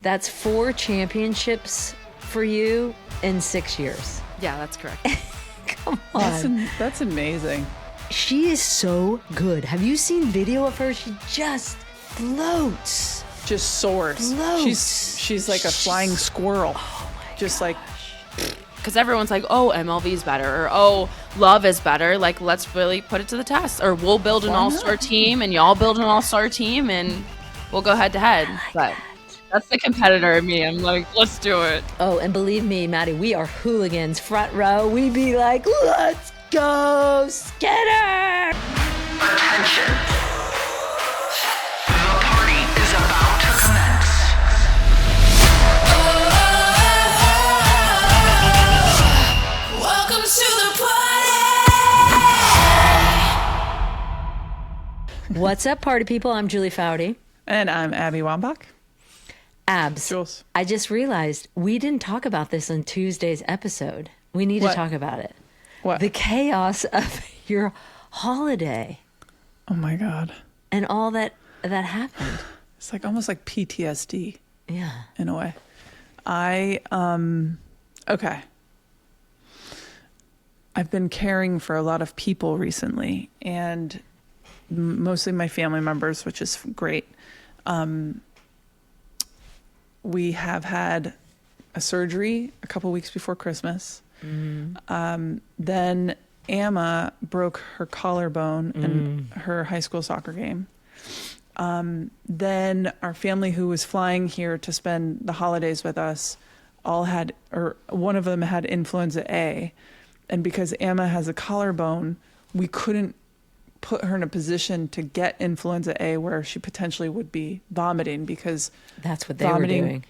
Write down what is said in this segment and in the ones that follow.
That's 4 championships for you in 6 years. Yeah, that's correct. Come on. That's amazing. She is so good. Have you seen video of her? She just floats. Just soars. Floats. She's like a flying squirrel. Oh my just like, Because everyone's like, oh, MLB is better, or oh, Love is better. Like, let's really put it to the test. Or we'll build an all-star team, and y'all build an all-star team, and we'll go head-to-head. But that's the competitor in me. I'm like, let's do it. Oh, and believe me, Maddie, we are hooligans. Front row, we be like, let's go, Skinner! Attention. The party is about to commence. Welcome to the party! What's up, party people? I'm Julie Foudy. and I'm Abby Wambach. Abs, Jules. I just realized we didn't talk about this on Tuesday's episode. We need What? to talk about it. What? The chaos of your holiday Oh my God. and all that happened. It's like almost like PTSD Yeah. in a way. Okay. I've been caring for a lot of people recently, and mostly my family members, which is great. We have had a surgery a couple weeks before Christmas. Then Emma broke her collarbone in her high school soccer game. Then our family who was flying here to spend the holidays with us all had, or one of them had influenza A. And because Emma has a collarbone, we couldn't put her in a position to get influenza A where she potentially would be vomiting, because That's what they vomiting, were doing,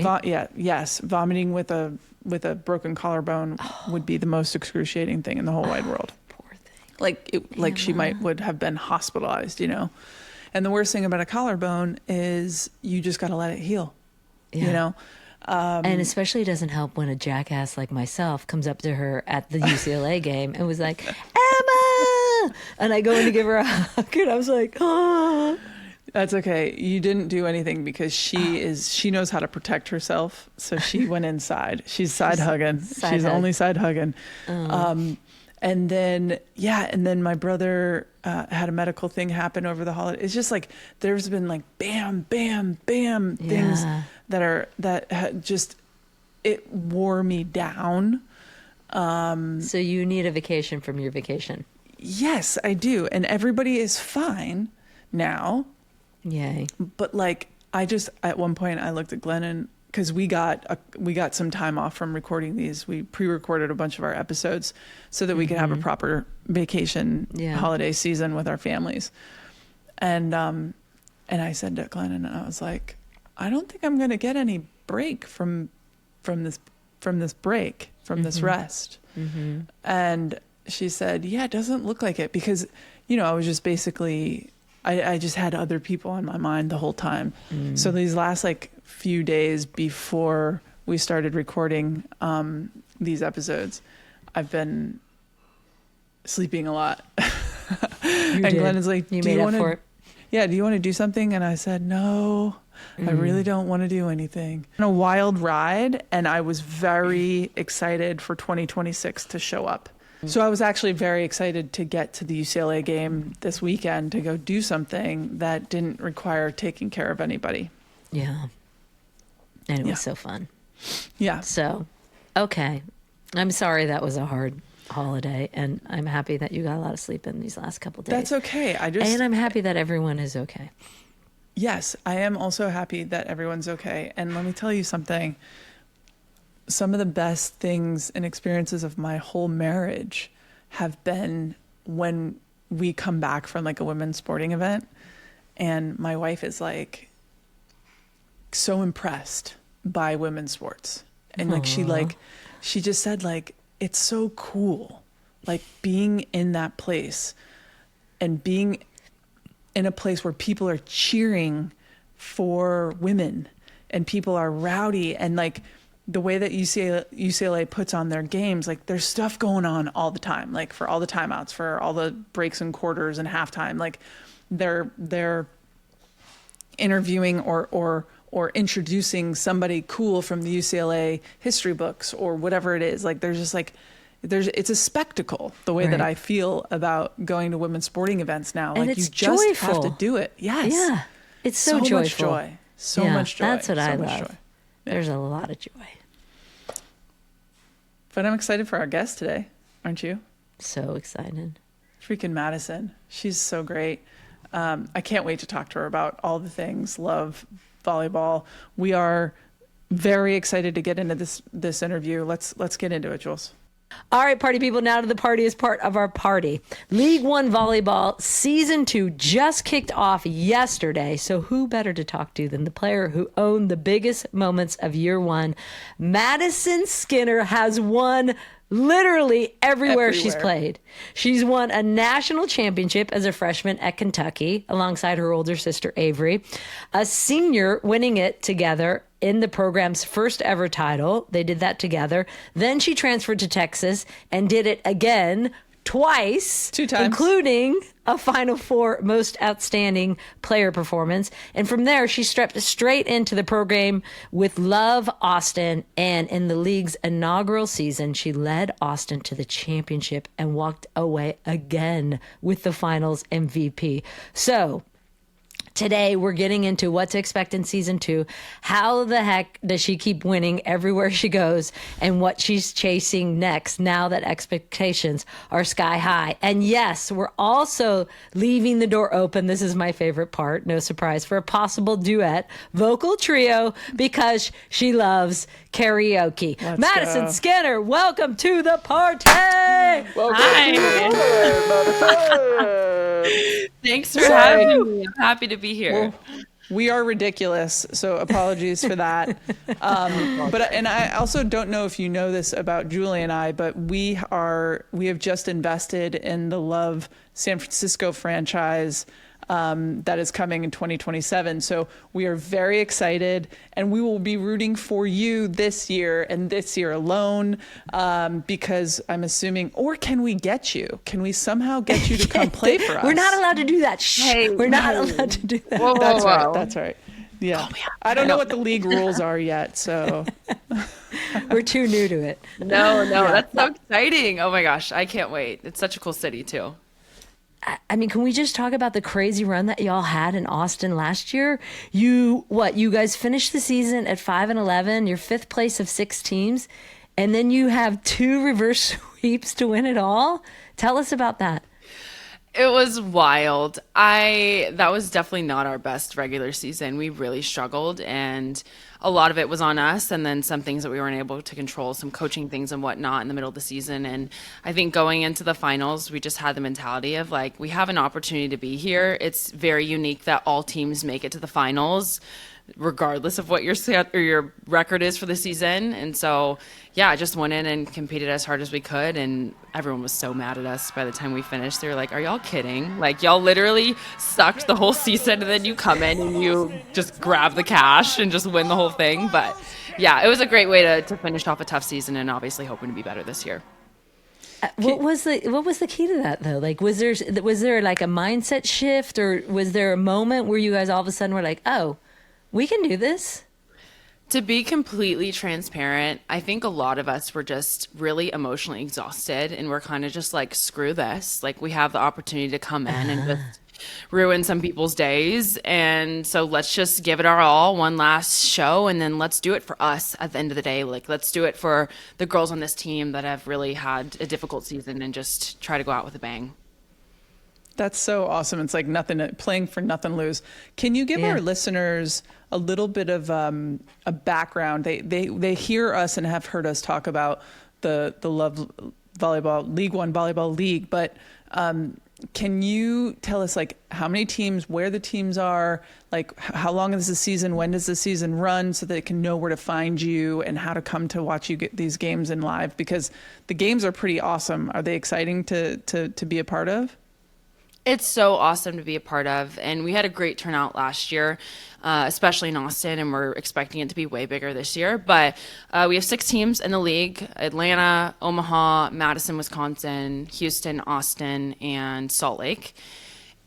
right? yes, vomiting with a broken collarbone would be the most excruciating thing in the whole wide world. Poor thing. Like she would have been hospitalized, you know. And the worst thing about a collarbone is you just got to let it heal, you Yeah. know. And especially it doesn't help when a jackass like myself comes up to her at the UCLA game and was like, Emma! And I go in to give her a hug, and I was like, oh. That's okay. You didn't do anything because she knows how to protect herself. So she went inside. She's side hugging. She's hug. only side hugging. And then my brother had a medical thing happen over the holiday. It's just like there's been like bam, bam, bam things Yeah. it wore me down. So you need a vacation from your vacation. Yes, I do. And everybody is fine now. Yay. But like, at one point I looked at Glennon, because we got some time off from recording these. We pre-recorded a bunch of our episodes so that we could have a proper vacation holiday season with our families. And I said to Glennon, I was like, I don't think I'm going to get any break from this rest. And she said, yeah, it doesn't look like it, because, you know, I was just basically, I just had other people on my mind the whole time. So these last like few days before we started recording these episodes, I've been sleeping a lot. And did. Glenn is like, You do made you up want for to? it. Yeah, do you want to do something? And I said, no, I really don't want to do anything. A wild ride, and I was very excited for 2026 to show up. So I was actually very excited to get to the UCLA game this weekend to go do something that didn't require taking care of anybody. Yeah. And it Yeah. was so fun. Yeah. So, okay. I'm sorry that was a hard holiday, and I'm happy that you got a lot of sleep in these last couple days. That's okay. And I'm happy that everyone is okay. Yes, I am also happy that everyone's okay. And let me tell you something. Some of the best things and experiences of my whole marriage have been when we come back from like a women's sporting event, and my wife is like so impressed by women's sports. And like she just said like, it's so cool, like being in that place and being in a place where people are cheering for women and people are rowdy, and like the way that UCLA puts on their games, like there's stuff going on all the time, like for all the timeouts, for all the breaks and quarters and halftime, like they're interviewing or or introducing somebody cool from the UCLA history books or whatever it is. Like there's just like, it's a spectacle the way that Right. I feel about going to women's sporting events now. And like it's you just joyful. have to do it. Yes. Yeah. It's so much joyful. joy. So Yeah, much joy. that's what so I much love. joy. There's a lot of joy. But I'm excited for our guest today, aren't you? So excited. Freaking Madisen. She's so great. I can't wait to talk to her about all the things, love, volleyball. We are very excited to get into this interview. Let's get into it, Jules. All right, party people, now to the party as part of our party. League One Volleyball Season 2 just kicked off yesterday, so who better to talk to than the player who owned the biggest moments of year one? Madisen Skinner has won literally everywhere she's played. She's won a national championship as a freshman at Kentucky alongside her older sister Avery, a senior winning it together in the program's first ever title. They did that together. Then she transferred to Texas and did it again twice, 2 times, including a Final Four most outstanding player performance. And from there, she stepped straight into the program with LOVB Austin. And in the league's inaugural season, she led Austin to the championship and walked away again with the finals MVP. So today, we're getting into what to expect in season 2. How the heck does she keep winning everywhere she goes, and what she's chasing next now that expectations are sky high. And yes, we're also leaving the door open. This is my favorite part. No surprise, for a possible duet vocal trio because she loves karaoke. Let's Madisen go. Skinner, welcome to the party. Thanks for having me. I'm happy to be here. Well, we are ridiculous, so apologies for that. And I also don't know if you know this about Julie and I, but we have just invested in the Love San Francisco franchise that is coming in 2027. So we are very excited, and we will be rooting for you this year and this year alone, because I'm assuming, or can we get you? Can we somehow get you to come play for us? We're not allowed to do that. Shh. Hey, We're not allowed to do that. Whoa, whoa, That's right. whoa. That's right. Yeah. I don't know what the league rules are yet, so. We're too new to it. No, that's so exciting. Oh my gosh, I can't wait. It's such a cool city too. I mean, can we just talk about the crazy run that y'all had in Austin last year? You guys finished the season at 5-11, you're 5th place of 6 teams, and then you have 2 reverse sweeps to win it all. Tell us about that. It was wild. That was definitely not our best regular season. We really struggled, and a lot of it was on us, and then some things that we weren't able to control, some coaching things and whatnot in the middle of the season. And I think going into the finals, we just had the mentality of like, we have an opportunity to be here. It's very unique that all teams make it to the finals, regardless of what your record is for the season. And so, yeah, I just went in and competed as hard as we could, and everyone was so mad at us by the time we finished. They were like, are y'all kidding? Like, y'all literally sucked the whole season, and then you come in and you just grab the cash and just win the whole thing. But yeah, it was a great way to finish off a tough season, and obviously hoping to be better this year. What was the key to that though? Like, was there like a mindset shift, or was there a moment where you guys all of a sudden were like, oh, we can do this? To be completely transparent, I think a lot of us were just really emotionally exhausted, and we're kind of just like, screw this. Like, we have the opportunity to come in and just ruin some people's days. And so let's just give it our all, one last show, and then let's do it for us at the end of the day. Like, let's do it for the girls on this team that have really had a difficult season, and just try to go out with a bang. That's so awesome. It's like playing for nothing lose. Can you give our listeners a little bit of a background? They hear us and have heard us talk about the Love Volleyball League One Volleyball League, but can you tell us like how many teams, where the teams are, like how long is the season, when does the season run, so they can know where to find you and how to come to watch you get these games in live? Because the games are pretty awesome. Are they exciting to be a part of? It's so awesome to be a part of, and we had a great turnout last year, especially in Austin, and we're expecting it to be way bigger this year. But we have 6 teams in the league: Atlanta, Omaha, Madison, Wisconsin, Houston, Austin, and Salt Lake.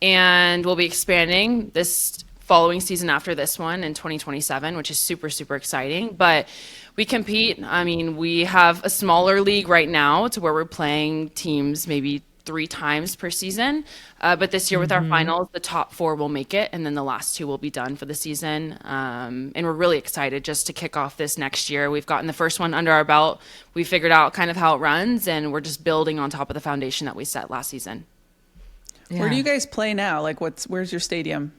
And we'll be expanding this following season after this one in 2027, which is super, super exciting. But we compete. I mean, we have a smaller league right now to where we're playing teams maybe 3 times per season. But this year with our finals, the top 4 will make it, and then the last 2 will be done for the season. And we're really excited just to kick off this next year. We've gotten the first one under our belt. We figured out kind of how it runs, and we're just building on top of the foundation that we set last season. Yeah. Where do you guys play now? Like, where's your stadium?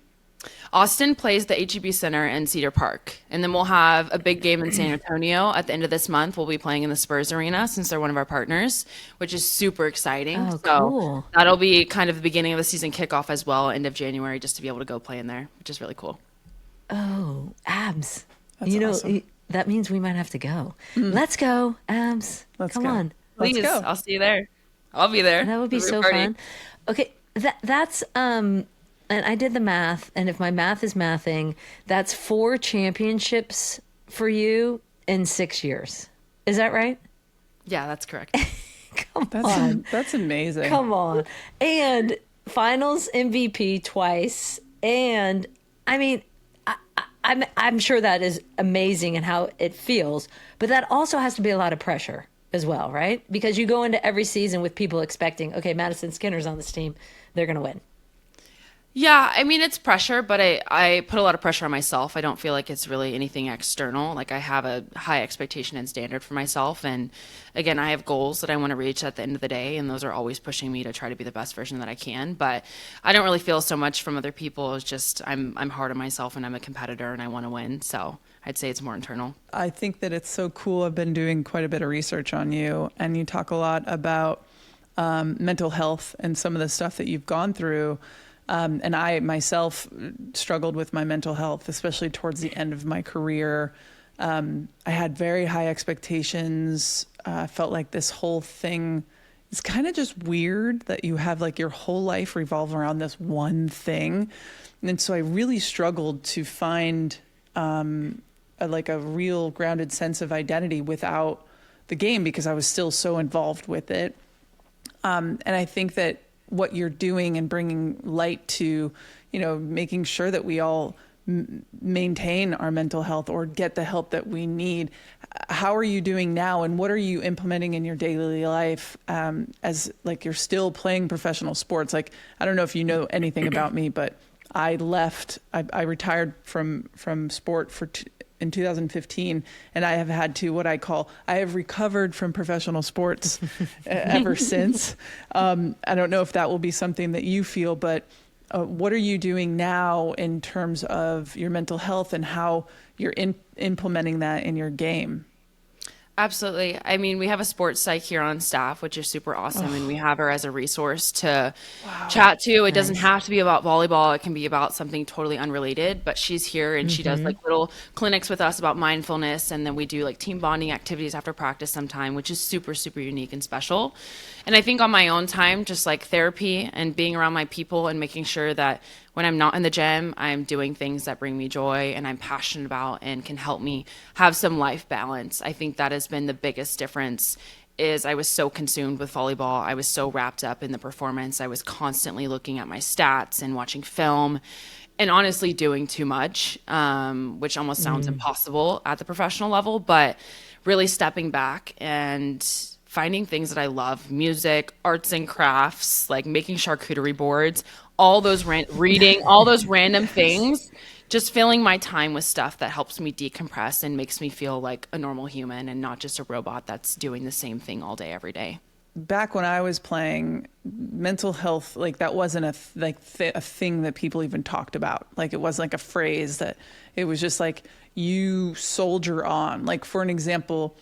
Austin plays the HEB Center in Cedar Park. And then we'll have a big game in San Antonio at the end of this month. We'll be playing in the Spurs Arena since they're one of our partners, which is super exciting. Oh, so cool. that'll be kind of the beginning of the season kickoff as well, end of January, just to be able to go play in there, which is really cool. Oh, abs. That's awesome. That means we might have to go. Let's go, abs. Let's Come go. on. Let's Please, go. I'll see you there. I'll be there. That would be Every so party. fun. Okay, that's and I did the math, and if my math is mathing, that's 4 championships for you in 6 years. Is that right? Yeah, that's correct. Come on. That's amazing. Come on. And finals MVP twice. And I mean, I'm sure that is amazing and how it feels, but that also has to be a lot of pressure as well, right? Because you go into every season with people expecting, okay, Madisen Skinner's on this team, they're going to win. Yeah, I mean, it's pressure, but I put a lot of pressure on myself. I don't feel like it's really anything external. Like, I have a high expectation and standard for myself. And again, I have goals that I want to reach at the end of the day, and those are always pushing me to try to be the best version that I can. But I don't really feel so much from other people. It's just I'm hard on myself, and I'm a competitor, and I want to win. So I'd say it's more internal. I think that it's so cool. I've been doing quite a bit of research on you, and you talk a lot about mental health and some of the stuff that you've gone through. And I myself struggled with my mental health, especially towards the end of my career. I had very high expectations. Felt like this whole thing is kind of just weird that you have like your whole life revolve around this one thing. And so I really struggled to find a real grounded sense of identity without the game because I was still so involved with it. And I think that what you're doing and bringing light to, making sure that we all maintain our mental health or get the help that we need. How are you doing now, and what are you implementing in your daily life as like you're still playing professional sports? Like, I don't know if you know anything about me, but I retired from sport in 2015, and I have had to I have recovered from professional sports ever since. I don't know if that will be something that you feel, but what are you doing now in terms of your mental health and how you're implementing that in your game? Absolutely. I mean, we have a sports psych here on staff, which is super awesome. And we have her as a resource to chat to. It doesn't have to be about volleyball. It can be about something totally unrelated, but she's here and she does like little clinics with us about mindfulness. And then we do like team bonding activities after practice sometime, which is super, super unique and special. And I think on my own time, just like therapy and being around my people and making sure that when I'm not in the gym, I'm doing things that bring me joy and I'm passionate about and can help me have some life balance. I think that has been the biggest difference. Is I was so consumed with volleyball. I was so wrapped up in the performance. I was constantly looking at my stats and watching film and honestly doing too much, which almost sounds impossible at the professional level, but really stepping back and finding things that I love, music, arts and crafts, like making charcuterie boards, all those reading, all those random things, just filling my time with stuff that helps me decompress and makes me feel like a normal human and not just a robot that's doing the same thing all day, every day. Back when I was playing, mental health, like that wasn't a thing that people even talked about. Like it wasn't like a phrase that it was just like you soldier on. Like for an example,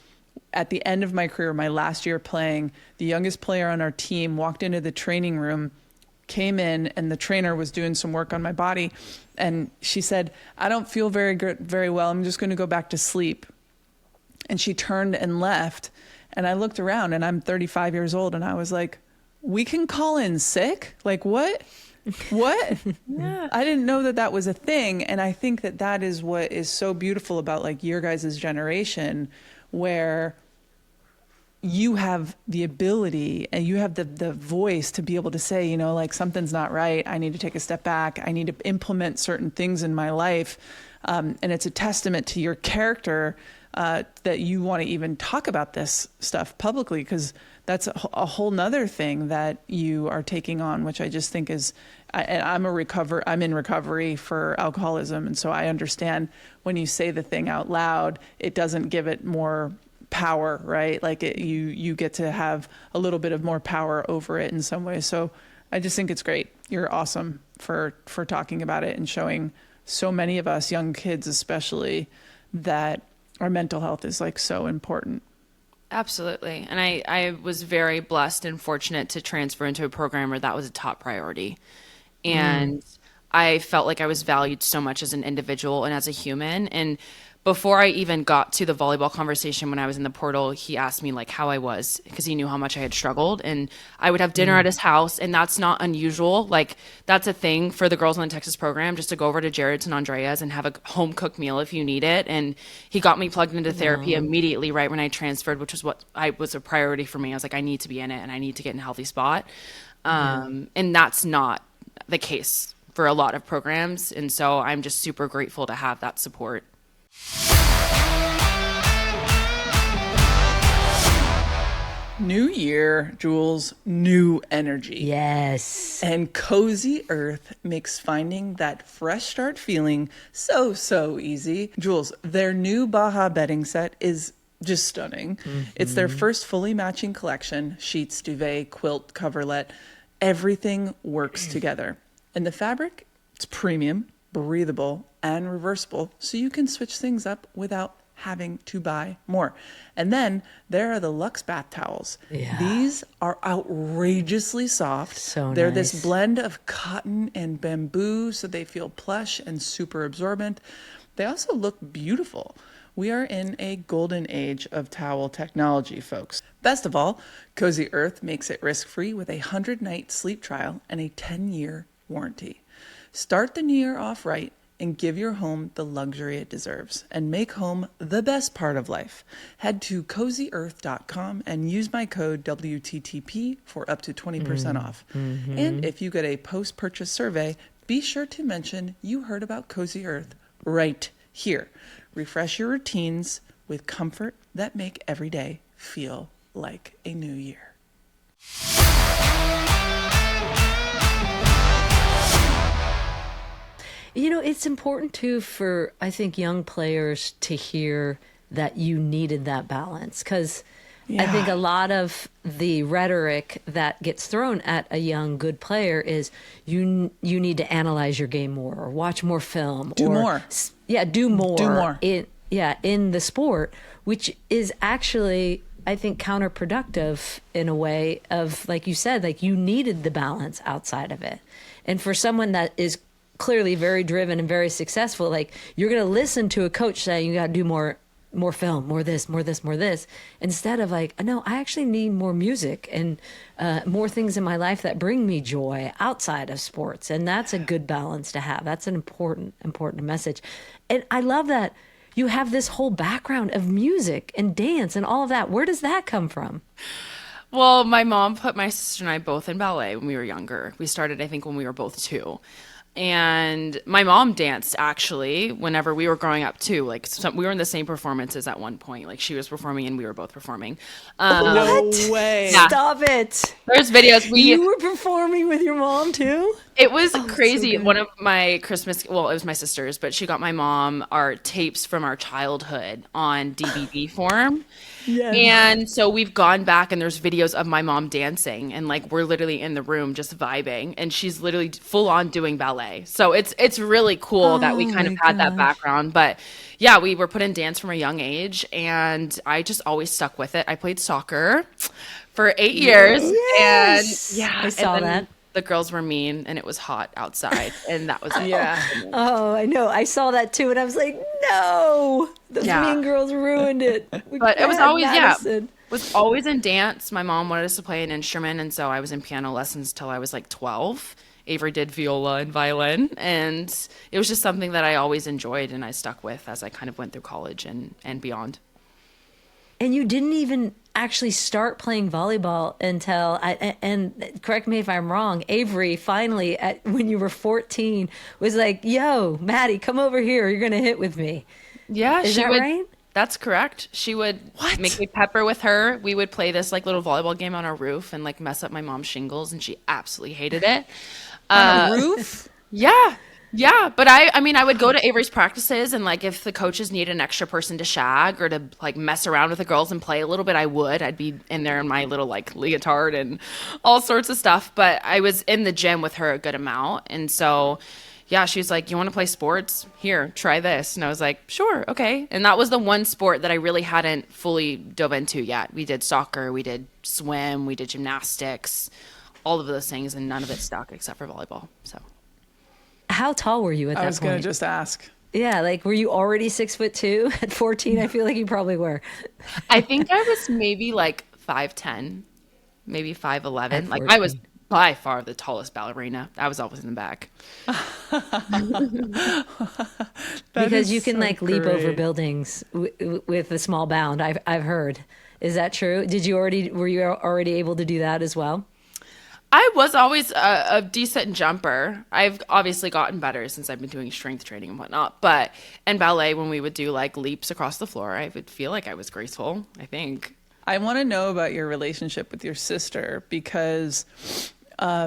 at the end of my career, my last year playing, the youngest player on our team walked into the training room, came in, and the trainer was doing some work on my body. And she said, "I don't feel very good, very well. I'm just going to go back to sleep." And she turned and left. And I looked around and I'm 35 years old. And I was like, we can call in sick? Like what? What? Yeah. I didn't know that that was a thing. And I think that that is what is so beautiful about like your guys' generation, where you have the ability and you have the voice to be able to say, like, something's not right. I need to take a step back. I need to implement certain things in my life. And it's a testament to your character that you want to even talk about this stuff publicly, because that's a whole nother thing that you are taking on, which I just think is, I'm in recovery for alcoholism. And so I understand when you say the thing out loud, it doesn't give it more power, right? Like you get to have a little bit of more power over it in some ways. So I just think it's great. You're awesome for talking about it and showing so many of us young kids, especially, that our mental health is like so important. Absolutely. And I was very blessed and fortunate to transfer into a program where that was a top priority. And I felt like I was valued so much as an individual and as a human. And before I even got to the volleyball conversation, when I was in the portal, he asked me like how I was, because he knew how much I had struggled. And I would have dinner at his house, and that's not unusual. Like, that's a thing for the girls in the Texas program, just to go over to Jared's and Andrea's and have a home cooked meal if you need it. And he got me plugged into therapy immediately right when I transferred, which was what was a priority for me. I was like, I need to be in it and I need to get in a healthy spot. And that's not the case for a lot of programs. And so I'm just super grateful to have that support. New year, Jules, new energy. Yes. And Cozy Earth makes finding that fresh start feeling so easy. Jules, their new Baja bedding set is just stunning. It's their first fully matching collection: sheets, duvet, quilt, coverlet. Everything works together. And the fabric, it's premium, breathable, and reversible, so you can switch things up without having to buy more. And then there are the Luxe bath towels. Yeah. These are outrageously soft. So They're nice. this blend of cotton and bamboo, so they feel plush and super absorbent. They also look beautiful. We are in a golden age of towel technology, folks. Best of all, Cozy Earth makes it risk-free with a 100-night sleep trial and a 10-year warranty. Start the new year off right and give your home the luxury it deserves, and make home the best part of life. Head to CozyEarth.com and use my code WTTP for up to 20% off. And if you get a post-purchase survey, be sure to mention you heard about Cozy Earth right here. Refresh your routines with comfort that make every day feel like a new year. It's important too for, I think, young players to hear that you needed that balance, because I think a lot of the rhetoric that gets thrown at a young good player is you need to analyze your game more, or watch more film, Do more. Do more in the sport, which is actually, I think, counterproductive in a way of, like you said, like you needed the balance outside of it. And for someone that is clearly very driven and very successful, like, you're going to listen to a coach saying you got to do more film, more this, instead of like, no, I actually need more music and more things in my life that bring me joy outside of sports. And that's a good balance to have. That's an important message. And I love that you have this whole background of music and dance and all of that. Where does that come from? Well, my mom put my sister and I both in ballet when we were younger. We started, I think, when we were both 2. And my mom danced, actually, whenever we were growing up too. Like, we were in the same performances at one point. Like, she was performing and we were both performing. No way. Yeah. Stop it. There's videos. You were performing with your mom too? It was crazy. So good. One of my Christmas, well, it was my sister's, but she got my mom our tapes from our childhood on DVD form. Yes. And so we've gone back and there's videos of my mom dancing, and like we're literally in the room just vibing, and she's literally full on doing ballet. So it's really cool that we kind of had that background. But yeah, we were put in dance from a young age, and I just always stuck with it. I played soccer for 8 years. Yes. And yeah, I saw that. The girls were mean and it was hot outside, and that was it. Yeah. Oh, I know. I saw that too, and I was like, no, those mean girls ruined it. But it was always, Madison. was always in dance. My mom wanted us to play an instrument, and so I was in piano lessons till I was like 12. Avery did viola and violin, and it was just something that I always enjoyed and I stuck with as I kind of went through college and beyond. And you didn't even actually start playing volleyball until, and correct me if I'm wrong, Avery finally, when you were 14, was like, yo, Maddie, come over here. You're going to hit with me. Yeah, Is she that would. right? That's correct. She would make me pepper with her. We would play this like little volleyball game on our roof and like mess up my mom's shingles, and she absolutely hated it. On a roof? Yeah. Yeah, but I mean, I would go to Avery's practices, and like if the coaches need an extra person to shag or to like mess around with the girls and play a little bit, I would. I'd be in there in my little like leotard and all sorts of stuff. But I was in the gym with her a good amount, and so yeah, she was like, "You want to play sports? Here, try this." And I was like, "Sure, okay." And that was the one sport that I really hadn't fully dove into yet. We did soccer, we did swim, we did gymnastics, all of those things, and none of it stuck except for volleyball. So. How tall were you at that point? I was going to just ask. Yeah, like were you already 6'2" at 14? I feel like you probably were. I think I was maybe like 5'10", maybe 5'11". Like 14. I was by far the tallest ballerina. I was always in the back. Because you can so like leap over great. buildings with a small bound. I've heard. Is that true? Were you already able to do that as well? I was always a decent jumper. I've obviously gotten better since I've been doing strength training and whatnot. But in ballet, when we would do like leaps across the floor, I would feel like I was graceful, I think. I want to know about your relationship with your sister because how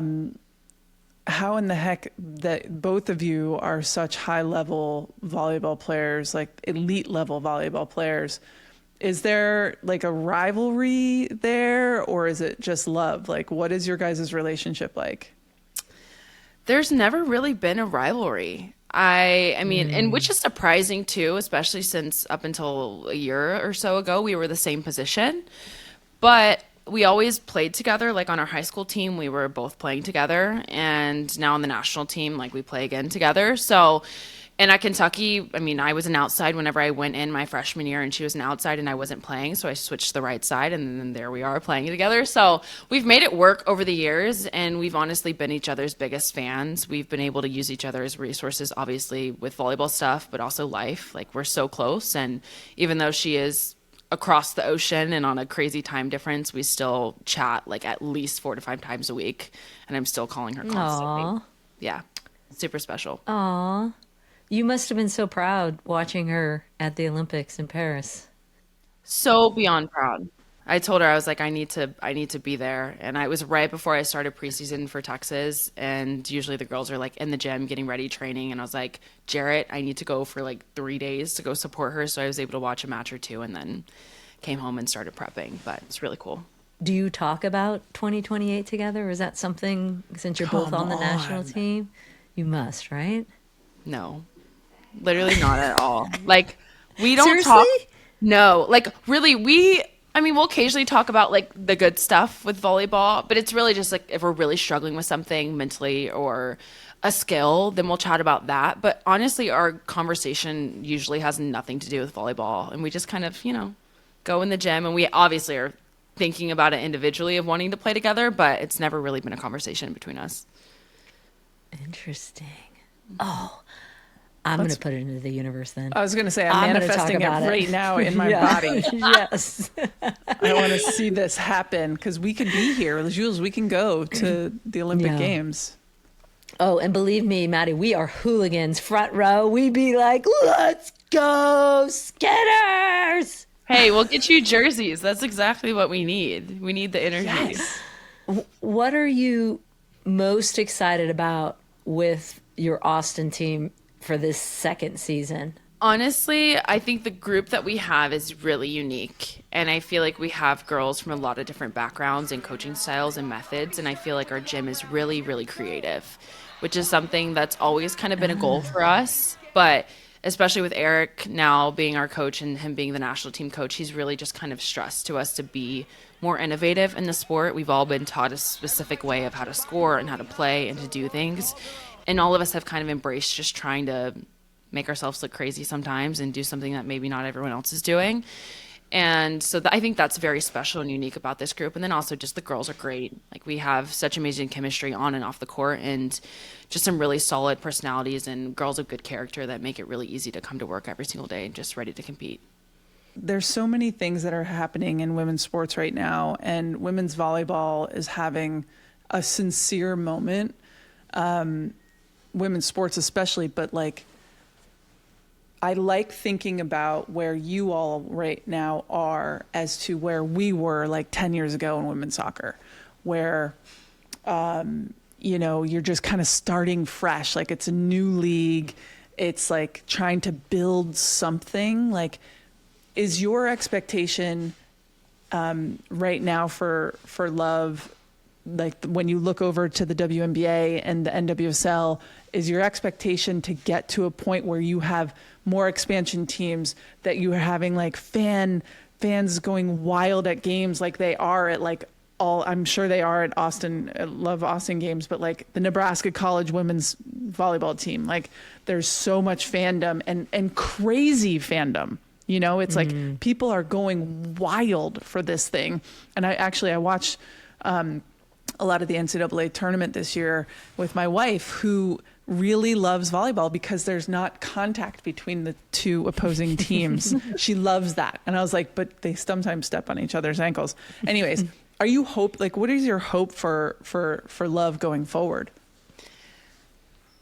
in the heck that both of you are such high level volleyball players, like elite level volleyball players. Is there like a rivalry there, or is it just love? Like, what is your guys' relationship like? There's never really been a rivalry. I mean, and which is surprising too, especially since up until a year or so ago, we were the same position. But we always played together. Like on our high school team, we were both playing together. And now on the national team, like we play again together. So, and at Kentucky, I mean, I was an outside whenever I went in my freshman year, and she was an outside and I wasn't playing. So I switched to the right side, and then there we are playing together. So we've made it work over the years, and we've honestly been each other's biggest fans. We've been able to use each other as resources, obviously with volleyball stuff, but also life. Like we're so close. And even though she is across the ocean and on a crazy time difference, we still chat like at least 4 to 5 times a week. And I'm still calling her constantly. Aw. Yeah. Super special. Aw. You must have been so proud watching her at the Olympics in Paris. So beyond proud. I told her, I was like, I need to be there. And I was right before I started preseason for Texas. And usually the girls are like in the gym getting ready, training. And I was like, Jarrett, I need to go for like 3 days to go support her. So I was able to watch a match or two and then came home and started prepping. But it's really cool. Do you talk about 2028 together? Or is that something, since you're both on the national team? You must, right? No, literally not at all. Like we don't Seriously? talk. No, like really we'll occasionally talk about like the good stuff with volleyball, but it's really just like if we're really struggling with something mentally or a skill, then we'll chat about that. But honestly, our conversation usually has nothing to do with volleyball, and we just kind of, go in the gym, and we obviously are thinking about it individually of wanting to play together, but it's never really been a conversation between us. Interesting. Oh, I'm going to put it into the universe then. I was going to say, I'm I'm gonna talk manifesting it about it. right now in my Yeah. body. Yes. I want to see this happen because we could be here. Jules, we can go to the Olympic Yeah. Games. Oh, and believe me, Maddie, we are hooligans, front row. We be like, let's go, Skinners. Hey, we'll get you jerseys. That's exactly what we need. We need the energy. What are you most excited about with your Austin team for this second season? Honestly, I think the group that we have is really unique. And I feel like we have girls from a lot of different backgrounds and coaching styles and methods. And I feel like our gym is really, really creative, which is something that's always kind of been a goal for us. But especially with Eric now being our coach and him being the national team coach, he's really just kind of stressed to us to be more innovative in the sport. We've all been taught a specific way of how to score and how to play and to do things. And all of us have kind of embraced just trying to make ourselves look crazy sometimes and do something that maybe not everyone else is doing. And so I think that's very special and unique about this group. And then also just the girls are great. Like we have such amazing chemistry on and off the court, and just some really solid personalities and girls of good character that make it really easy to come to work every single day and just ready to compete. there's so many things that are happening in women's sports right now, and women's volleyball is having a sincere moment. Women's sports especially, but like, I like thinking about where you all right now are as to where we were like 10 years ago in women's soccer, where, you know, you're just kind of starting fresh. Like, it's a new league. It's like trying to build something. Like, is your expectation right now for Love, like when you look over to the WNBA and the NWSL, is your expectation to get to a point where you have more expansion teams, that you are having like fans going wild at games like they are at like I'm sure they are at Love Austin games, but like the Nebraska College women's volleyball team, like there's so much fandom and crazy fandom. You know, it's like people are going wild for this thing. And I watched a lot of the NCAA tournament this year with my wife, who really loves volleyball because there's not contact between the two opposing teams. She loves that. And I was like, but they sometimes step on each other's ankles. Anyways, what is your hope for Love going forward?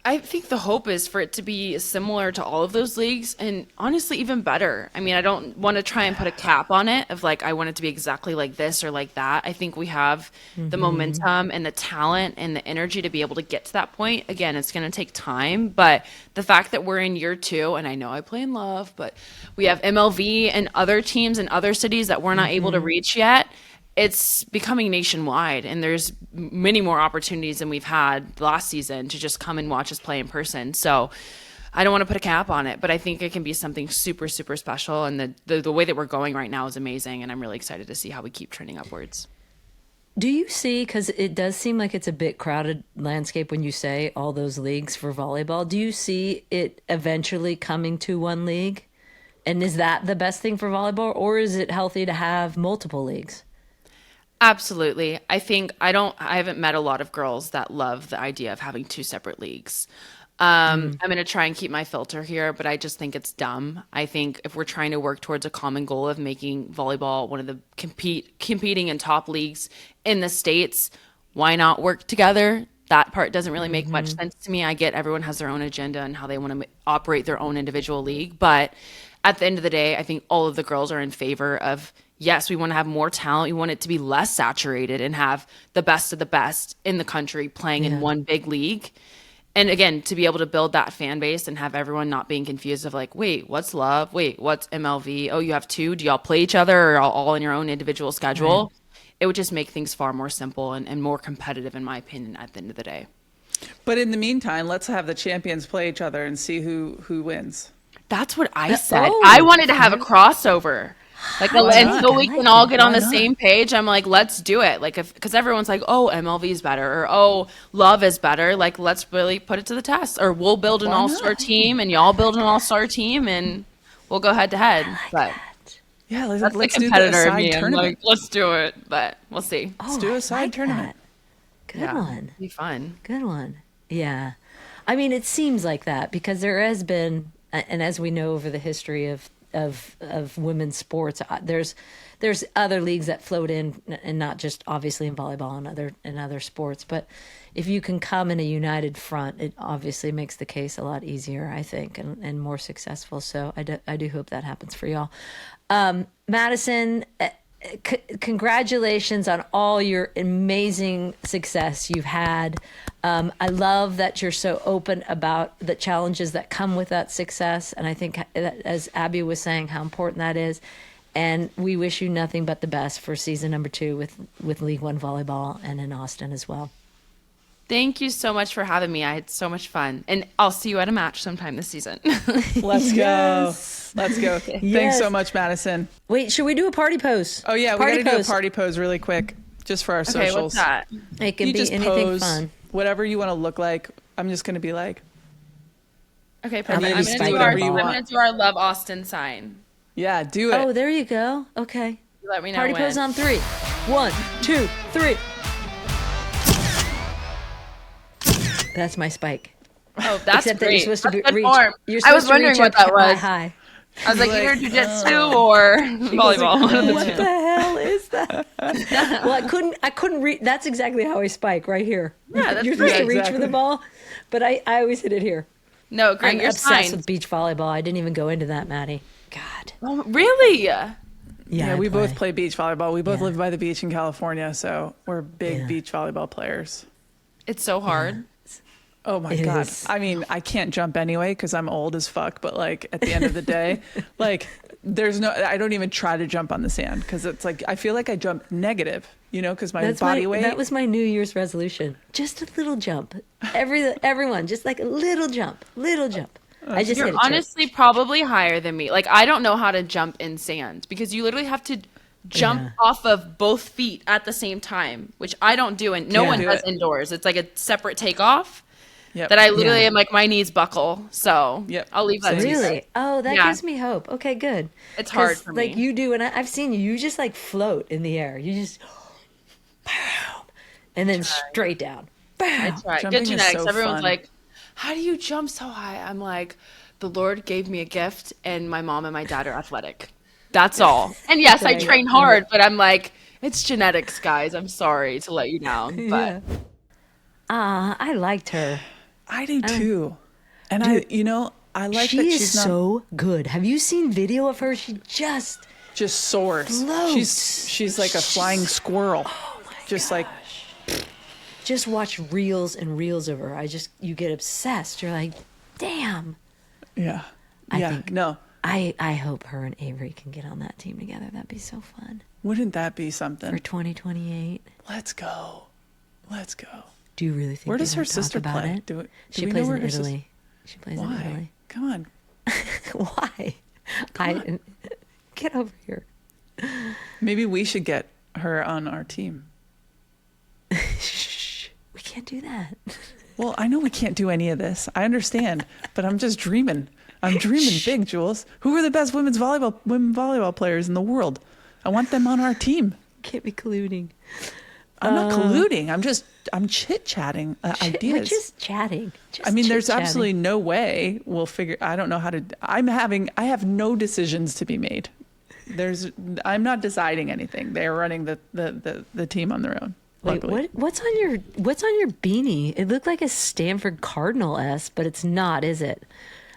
I think the hope is for it to be similar to all of those leagues, and honestly even better. I mean, I don't want to try and put a cap on it of like, I want it to be exactly like this or like that. I think we have the momentum and the talent and the energy to be able to get to that point. Again, it's going to take time, but the fact that we're in year 2, and I know I play in Love, but we have MLV and other teams in other cities that we're not able to reach yet. It's becoming nationwide, and there's many more opportunities than we've had last season to just come and watch us play in person. So I don't want to put a cap on it, but I think it can be something super, super special. And the way that we're going right now is amazing, and I'm really excited to see how we keep trending upwards. Do you see, because it does seem like it's a bit crowded landscape when you say all those leagues for volleyball, do you see it eventually coming to one league? And is that the best thing for volleyball, or is it healthy to have multiple leagues? Absolutely. I think I haven't met a lot of girls that love the idea of having 2 separate leagues. I'm going to try and keep my filter here, but I just think it's dumb. I think if we're trying to work towards a common goal of making volleyball one of the competing in top leagues in the States, why not work together? That part doesn't really make much sense to me. I get everyone has their own agenda and how they want to operate their own individual league. But at the end of the day, I think all of the girls are in favor of, yes, we want to have more talent. We want it to be less saturated and have the best of the best in the country playing in one big league. And again, to be able to build that fan base and have everyone not being confused of like, wait, what's Love? Wait, what's MLV? Oh, you have 2? Do y'all play each other, or all in your own individual schedule? Right. It would just make things far more simple and more competitive, in my opinion, at the end of the day. But in the meantime, let's have the champions play each other and see who wins. That's what I said. I wanted to have a crossover. Like, and so we can all get on the same page. I'm like, let's do it. Like, because everyone's like, oh, MLV is better, or oh, Love is better. Like, let's really put it to the test. Or we'll build an all-star team, and y'all build an all-star team, and we'll go head to head. But yeah, let's do the side tournament. Like, let's do it, but we'll see. Oh, let's do a side tournament. Good one. It'll be fun. Good one. Yeah. I mean, it seems like that because there has been, and as we know over the history of women's sports, there's other leagues that float in, and not just obviously in volleyball and other sports, but if you can come in a united front, it obviously makes the case a lot easier, I think, and more successful. So I do hope that happens for y'all. Madisen, congratulations on all your amazing success you've had. I love that you're so open about the challenges that come with that success. And I think, as Abby was saying, how important that is. And we wish you nothing but the best for season number 2 with League One Volleyball and in Austin as well. Thank you so much for having me. I had so much fun. And I'll see you at a match sometime this season. Let's go. Yes. Let's go. Thanks so much, Madisen. Wait, should we do a party pose? Oh, yeah. We got to do a party pose really quick just for our socials. Okay, what's that? It can be anything pose, fun. Whatever you want to look like. I'm just going to be like. Okay, perfect. I'm going to do our Love Austin sign. Yeah, do it. Oh, there you go. Okay. You let me know Party when. pose on 3. 1, 2, 3. That's my spike. Oh, that's Except great. That you're supposed to That's reach. Form. You're I was supposed to wondering reach what up that was. high. I was like, like, either jujitsu or volleyball. What the hell is that? Well, I couldn't read. That's exactly how I spike, right here. Yeah, that's You're supposed to great. reach for the Exactly. ball, but I always hit it here. No, great. I'm You're obsessed fine. with beach volleyball. I didn't even go into that, Maddie. God. Oh, really? Yeah, Yeah, I we both play beach volleyball. We both Yeah. live by the beach in California, so we're big Yeah. beach volleyball players. It's so hard. Oh my It God. is. I mean, I can't jump anyway because I'm old as fuck, but like at the end of the day, like I don't even try to jump on the sand because it's like, I feel like I jump negative, because my body weight. That was my New Year's resolution. Just a little jump. Everyone, just like a little jump. I just hit You're it. honestly probably higher than me. Like, I don't know how to jump in sand because you literally have to jump Yeah. off of both feet at the same time, which I don't do, and no Can't one do does it. indoors. It's like a separate takeoff Yep. that I literally Yeah. am like, my knees buckle. So Yep. I'll leave that to you. Really? Oh, that Yeah. gives me hope. Okay, good. It's hard 'Cause, for me. Like you do, and I've seen you. You just like float in the air. You just, boom, and then straight down. I Boom. try. Jumping Good is genetics. so Everyone's fun. like, how do you jump so high? I'm like, the Lord gave me a gift, and my mom and my dad are athletic. That's all. And yes, I Right. train hard, but I'm like, it's genetics, guys. I'm sorry to let you down. But Yeah. I liked her. I do too. And I like She that is she's not so good. Have you seen video of her? She just just soars. floats. She's like a flying squirrel. Just like, watch reels and reels of her. You get obsessed. You're like, damn. yeah. I Yeah. think- No. I hope her and Avery can get on that team together. That'd be so fun Wouldn't that be something? for 2028. Let's go. Let's go. Do you really think? Where they does her won't talk sister about play? it? Do She we plays know in where her sis- Italy. She plays in Why? Italy. Come on. Why? Get over here. Maybe we should get her on our team. Shh. We can't do that. Well, I know we can't do any of this. I understand, but I'm just dreaming. I'm dreaming big, Jules. Who are the best women volleyball players in the world? I want them on our team. Can't be colluding. I'm not colluding. I'm chit-chatting ideas. We're just chatting. I mean, there's chit-chatting. absolutely no way we'll figure. I don't know how to. I have no decisions to be made. I'm not deciding anything. They're running the team on their own. Wait, luckily. what's on your beanie? It looked like a Stanford Cardinal S, but it's not, is it?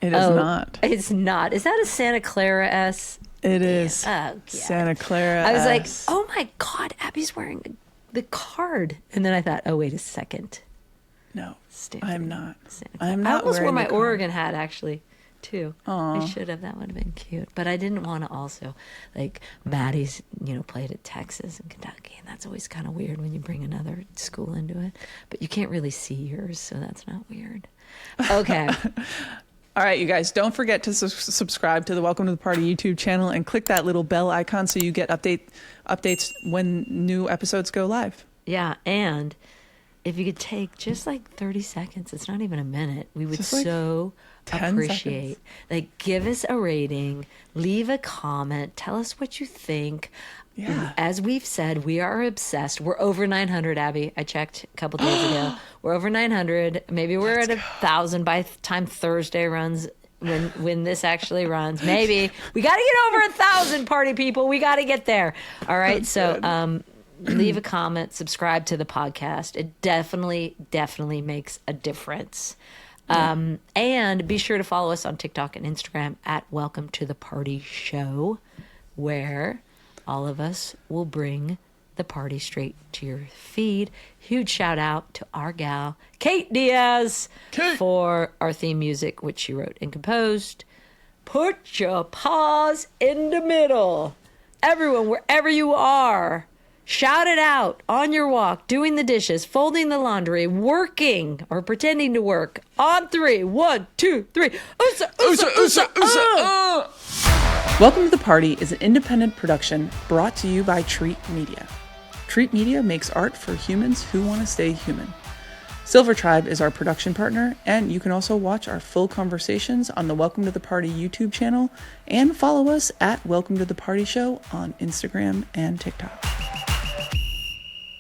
It is not. It's not. Is that a Santa Clara S? It is Oh, God. Santa Clara. I was like, S. oh my God, Abby's wearing the card. And then I thought, oh, wait a second. No, Stanford, I'm not. Santa Clara. I'm I not almost wore wearing my the card. Oregon hat, actually, too. I Aw. should have. That would have been cute. But I didn't want to also, like, Maddie's, played at Texas and Kentucky. And that's always kind of weird when you bring another school into it. But you can't really see yours, so that's not weird. Okay. All right, you guys, don't forget to subscribe to the Welcome to the Party YouTube channel and click that little bell icon so you get updates when new episodes go live. Yeah, and if you could take just like 30 seconds, it's not even a minute, we would Just like so 10 appreciate. Like, give us a rating, leave a comment, tell us what you think. Yeah. As we've said, we are obsessed. We're over 900, Abby. I checked a couple days ago. We're over 900. Maybe we're at 1,000 by the time Thursday runs. When this actually runs, maybe we got to get over 1,000, party people. We got to get there. All right. So, leave a comment, subscribe to the podcast. It definitely makes a difference. And be sure to follow us on TikTok and Instagram at Welcome to the Party Show, where all of us will bring the party straight to your feed. Huge shout out to our gal, Kate Diaz, for our theme music, which she wrote and composed. Put your paws in the middle. Everyone, wherever you are, shout it out on your walk, doing the dishes, folding the laundry, working or pretending to work. On 3, 1, 2, 3. Oosa, oosa, oosa, oosa. Welcome to the Party is an independent production brought to you by Treat Media. Treat Media makes art for humans who want to stay human. Silver Tribe is our production partner, and you can also watch our full conversations on the Welcome to the Party YouTube channel and follow us at Welcome to the Party Show on Instagram and TikTok.